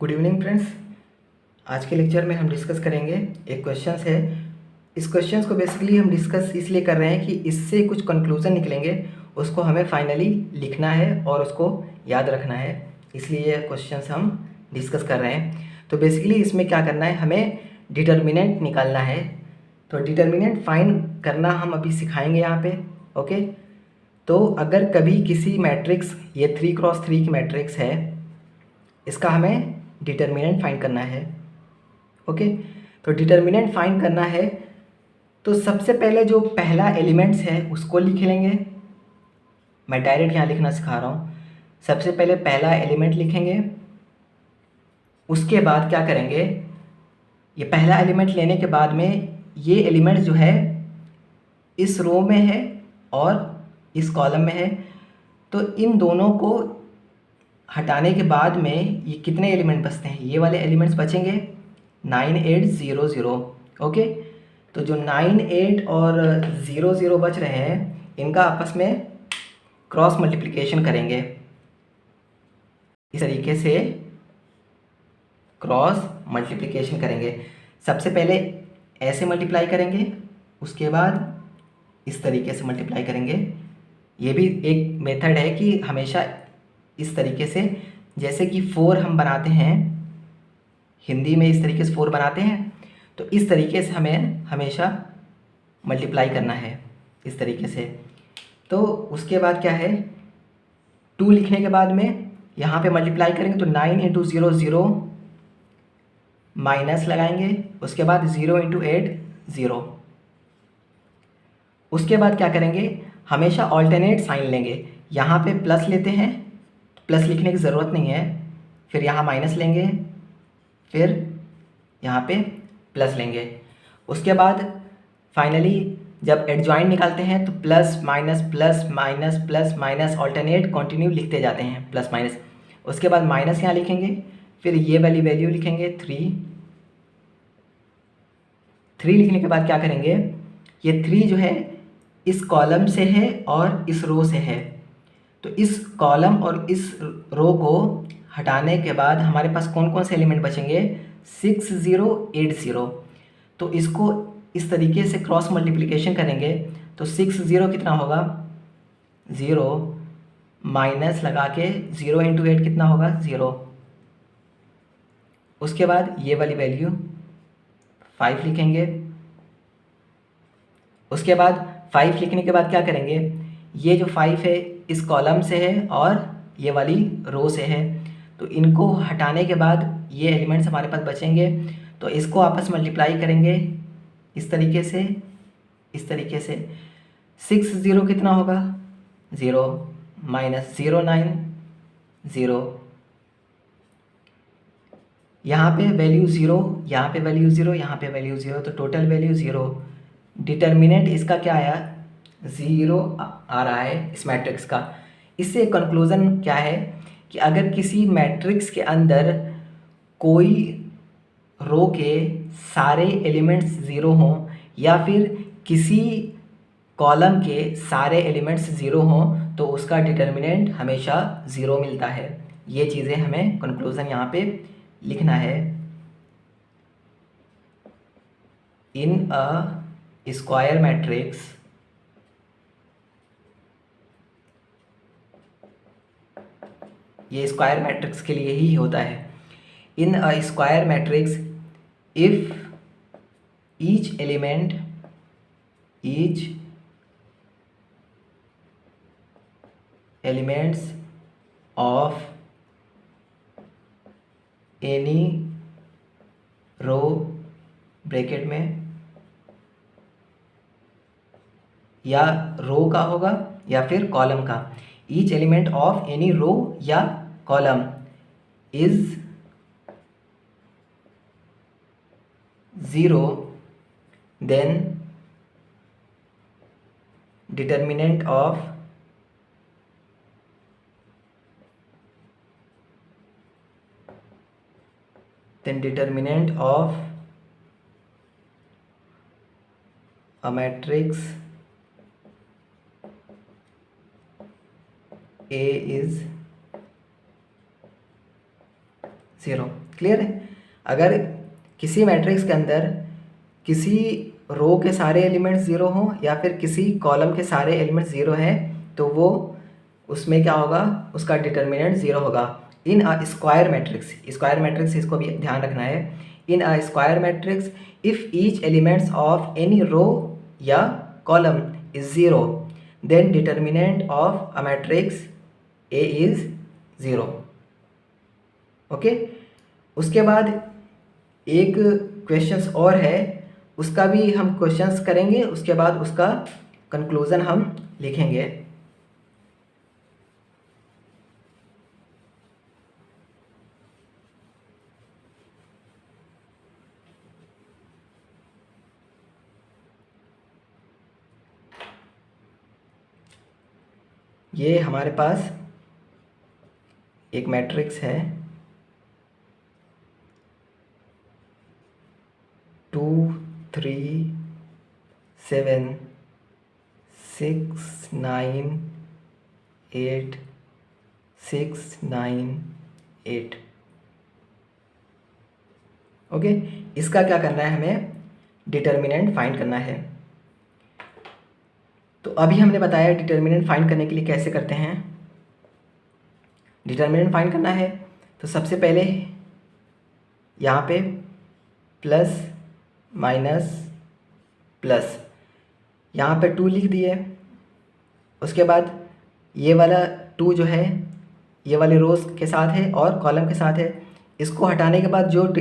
Good evening friends. आज के lecture में हम डिस्कस करेंगे एक क्वेश्चंस है। इस क्वेश्चंस को बेसिकली हम डिस्कस इसलिए कर रहे हैं कि इससे कुछ कंक्लूजन निकलेंगे, उसको हमें फाइनली लिखना है और उसको याद रखना है, इसलिए ये क्वेश्चंस हम डिस्कस कर रहे हैं। तो बेसिकली इसमें क्या करना है, हमें डिटर्मिनेंट निकालना है। तो डिटर्मिनेंट फाइंड करना हम अभी सिखाएंगे यहाँ पे। ओके, तो अगर कभी किसी मैट्रिक्स, ये 3x3 की मैट्रिक्स है, इसका हमें डिटर्मिनेंट फाइंड करना है। ओके, तो डिटर्मिनेंट फाइंड करना है तो सबसे पहले जो पहला एलिमेंट्स है उसको लिख लेंगे। मैं डायरेक्ट यहाँ लिखना सिखा रहा हूँ। सबसे पहले पहला एलिमेंट लिखेंगे, उसके बाद क्या करेंगे, ये पहला एलिमेंट लेने के बाद में ये एलिमेंट जो है इस रो में है और इस कॉलम में है, तो इन दोनों को हटाने के बाद में ये कितने एलिमेंट बचते हैं, ये वाले एलिमेंट्स बचेंगे 9 8 0 0। ओके, तो जो 9 8 और 0 0 बच रहे हैं इनका आपस में क्रॉस मल्टीप्लिकेशन करेंगे। इस तरीके से क्रॉस मल्टीप्लिकेशन करेंगे। सबसे पहले ऐसे मल्टीप्लाई करेंगे, उसके बाद इस तरीके से मल्टीप्लाई करेंगे। ये भी एक मेथड है कि हमेशा इस तरीके से, जैसे कि 4 हम बनाते हैं हिंदी में, इस तरीके से 4 बनाते हैं, तो इस तरीके से हमें हमेशा मल्टीप्लाई करना है इस तरीके से। तो उसके बाद क्या है, 2 लिखने के बाद में यहाँ पे मल्टीप्लाई करेंगे तो 9 इंटू 0 0, माइनस लगाएंगे, उसके बाद 0 इंटू 8 0। उसके बाद क्या करेंगे, हमेशा ऑल्टरनेट साइन लेंगे। यहाँ पे प्लस लेते हैं, प्लस लिखने की ज़रूरत नहीं है, फिर यहाँ माइनस लेंगे, फिर यहाँ पे प्लस लेंगे। उसके बाद फाइनली जब एडजॉइंट निकालते हैं तो plus minus plus minus plus minus alternate continue लिखते जाते हैं, प्लस माइनस। उसके बाद माइनस यहाँ लिखेंगे, फिर ये वाली वैल्यू लिखेंगे 3। 3 लिखने के बाद क्या करेंगे, ये 3 जो है इस कॉलम से है और इस रो से है, तो इस कॉलम और इस रो को हटाने के बाद हमारे पास कौन कौन से एलिमेंट बचेंगे, 6 0 8 0। तो इसको इस तरीके से क्रॉस मल्टीप्लिकेशन करेंगे तो 6 0 कितना होगा 0, माइनस लगा के 0 इंटू 8 कितना होगा 0। उसके बाद ये वाली वैल्यू 5 लिखेंगे। उसके बाद 5 लिखने के बाद क्या करेंगे, ये जो 5 है इस कॉलम से है और ये वाली रो से है, तो इनको हटाने के बाद ये एलिमेंट्स हमारे पास बचेंगे, तो इसको आपस में मल्टीप्लाई करेंगे इस तरीके से, इस तरीके से। 6 0 कितना होगा 0, माइनस 0 9 0, यहाँ पे वैल्यू 0, यहाँ पे वैल्यू 0, यहाँ पे वैल्यू 0, तो टोटल वैल्यू 0। डिटर्मिनेंट इसका क्या आया 0 आ रहा है इस मैट्रिक्स का। इससे कंक्लूज़न क्या है कि अगर किसी मैट्रिक्स के अंदर कोई रो के सारे एलिमेंट्स 0 हों या फिर किसी कॉलम के सारे एलिमेंट्स 0 हों तो उसका डिटर्मिनेंट हमेशा 0 मिलता है। ये चीज़ें हमें कंक्लूज़न यहाँ पे लिखना है। इन अ स्क्वायर मैट्रिक्स ये स्क्वायर मैट्रिक्स के लिए ही होता है। In a square matrix if each element elements of any row, bracket में या रो का होगा या फिर कॉलम का, each element of any row या column is 0, then determinant of a matrix A is 0। Clear है? अगर किसी मैट्रिक्स के अंदर किसी रो के सारे एलिमेंट्स 0 हों या फिर किसी कॉलम के सारे एलिमेंट्स 0 हैं तो वो उसमें क्या होगा, उसका डिटर्मिनेंट 0 होगा। इन अ स्क्वायर मैट्रिक्स इसको भी ध्यान रखना है। In a square matrix if each elements of any row या column is 0 then determinant of a matrix A is 0। Okay, उसके बाद एक क्वेश्चंस और है, उसका भी हम क्वेश्चंस करेंगे, उसके बाद उसका कंक्लूज़न हम लिखेंगे। ये हमारे पास एक मैट्रिक्स है 2 3 7 6 9 8 6 9 8। ओके, इसका क्या करना है, हमें डिटर्मिनेंट फाइंड करना है। तो अभी हमने बताया डिटर्मिनेंट फाइंड करने के लिए कैसे करते हैं। डिटर्मिनेंट फाइंड करना है तो सबसे पहले यहाँ पे प्लस माइनस प्लस, यहाँ पे 2 लिख दिए। उसके बाद ये वाला 2 जो है ये वाले रोज़ के साथ है और कॉलम के साथ है। इसको हटाने के बाद जो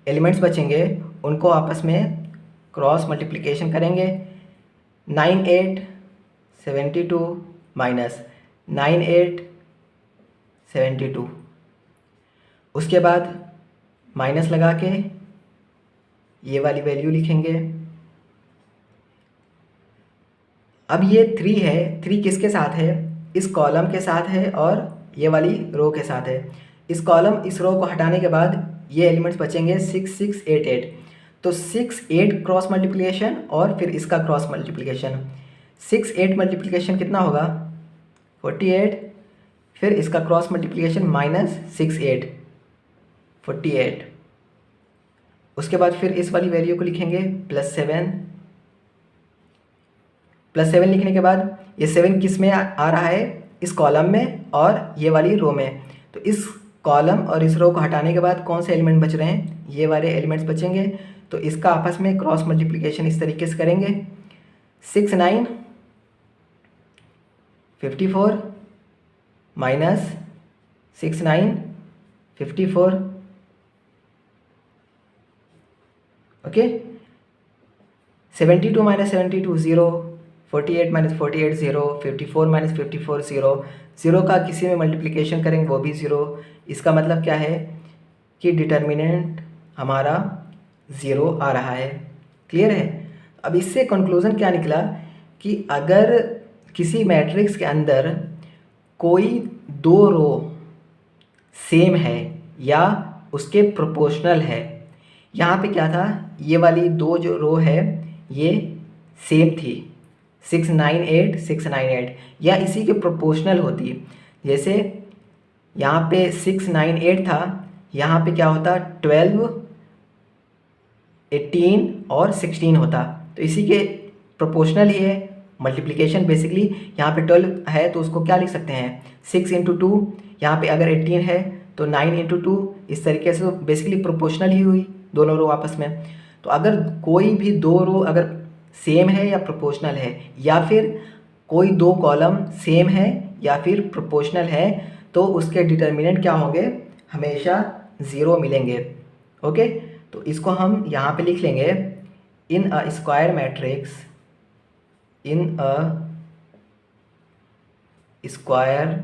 एलिमेंट्स बचेंगे उनको आपस में क्रॉस मल्टीप्लिकेशन करेंगे। 9 8 72 माइनस 9 8 72। उसके बाद माइनस लगा के ये वाली वैल्यू लिखेंगे। अब ये 3 है, 3 किसके साथ है, इस कॉलम के साथ है और ये वाली रो के साथ है। इस रो को हटाने के बाद ये एलिमेंट्स बचेंगे 6 6 8 8। तो 6 8 क्रॉस मल्टीप्लिकेशन और फिर इसका क्रॉस मल्टीप्लिकेशन। 6 8 मल्टीप्लिकेशन कितना होगा 48, फिर इसका क्रॉस मल्टीप्लिकेशन माइनस 6 8 48। उसके बाद फिर इस वाली वैल्यू को लिखेंगे +7। +7 लिखने के बाद ये 7 किस में आ रहा है, इस कॉलम में और ये वाली रो में। तो इस कॉलम और इस रो को हटाने के बाद कौन से एलिमेंट बच रहे हैं, ये वाले एलिमेंट्स बचेंगे। तो इसका आपस में क्रॉस मल्टीप्लिकेशन इस तरीके से करेंगे। 6 9 54 minus 6 9 54। Okay, 72 minus 72 0, 48 minus 48 0, 54 minus 54 0। 0 का किसी में मल्टीप्लिकेशन करेंगे वो भी 0। इसका मतलब क्या है कि डिटर्मिनेंट हमारा 0 आ रहा है। क्लियर है? अब इससे कंक्लूज़न क्या निकला कि अगर किसी मैट्रिक्स के अंदर कोई 2 रो सेम है या उसके प्रोपोर्शनल है, यहाँ पे क्या था, ये वाली 2 जो रो है ये सेम थी 6 9 8 6 9 8 या इसी के प्रोपोर्शनल होती। जैसे यहाँ पे 6 9 8 था, यहाँ पे क्या होता 12 18 और 16 होता, तो इसी के प्रोपोर्शनल ही है। मल्टीप्लिकेशन बेसिकली यहाँ पे 12 है तो उसको क्या लिख सकते हैं 6 इंटू 2। यहाँ पे अगर 18 है तो 9 इंटू 2। इस तरीके से बेसिकली प्रोपोर्शनल ही हुई दोनों रो आपस में। तो अगर कोई भी 2 रो अगर सेम है या प्रोपोर्शनल है या फिर कोई 2 कॉलम सेम है या फिर प्रोपोर्शनल है तो उसके डिटर्मिनेंट क्या होंगे, हमेशा 0 मिलेंगे। ओके, तो इसको हम यहाँ पे लिख लेंगे in a square matrix, in a square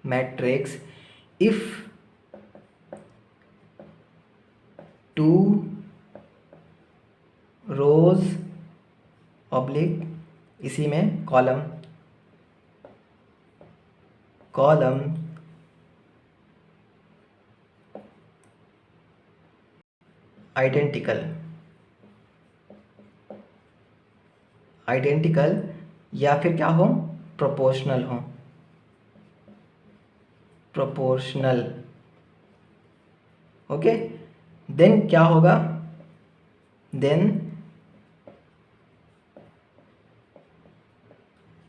matrix if 2 rows oblique इसी में कॉलम आइडेंटिकल या फिर क्या हो, प्रोपोर्शनल प्रोपोर्शनल। ओके, देन क्या होगा, then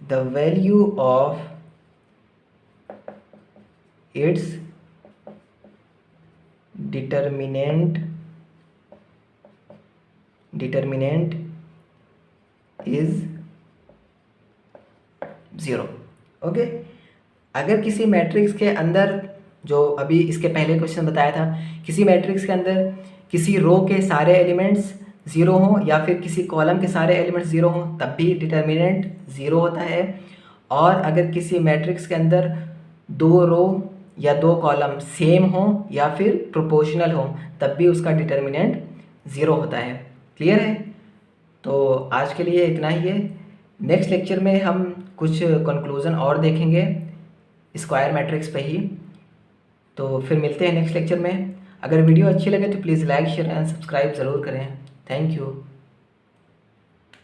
the value of its determinant is 0। Okay, अगर किसी मैट्रिक्स के अंदर, जो अभी इसके पहले क्वेश्चन बताया था, किसी मैट्रिक्स के अंदर किसी रो के सारे एलिमेंट्स 0 हों या फिर किसी कॉलम के सारे एलिमेंट्स 0 हों तब भी डिटर्मिनेंट 0 होता है। और अगर किसी मैट्रिक्स के अंदर 2 रो या 2 कॉलम सेम हों या फिर प्रोपोर्शनल हों तब भी उसका डिटर्मिनेंट 0 होता है। क्लियर है? तो आज के लिए इतना ही है। नेक्स्ट लेक्चर में हम कुछ कंक्लूज़न और देखेंगे स्क्वायर मैट्रिक्स पे ही। तो फिर मिलते हैं नेक्स्ट लेक्चर में। अगर वीडियो अच्छी लगे तो please like share and subscribe ज़रूर करें। Thank you.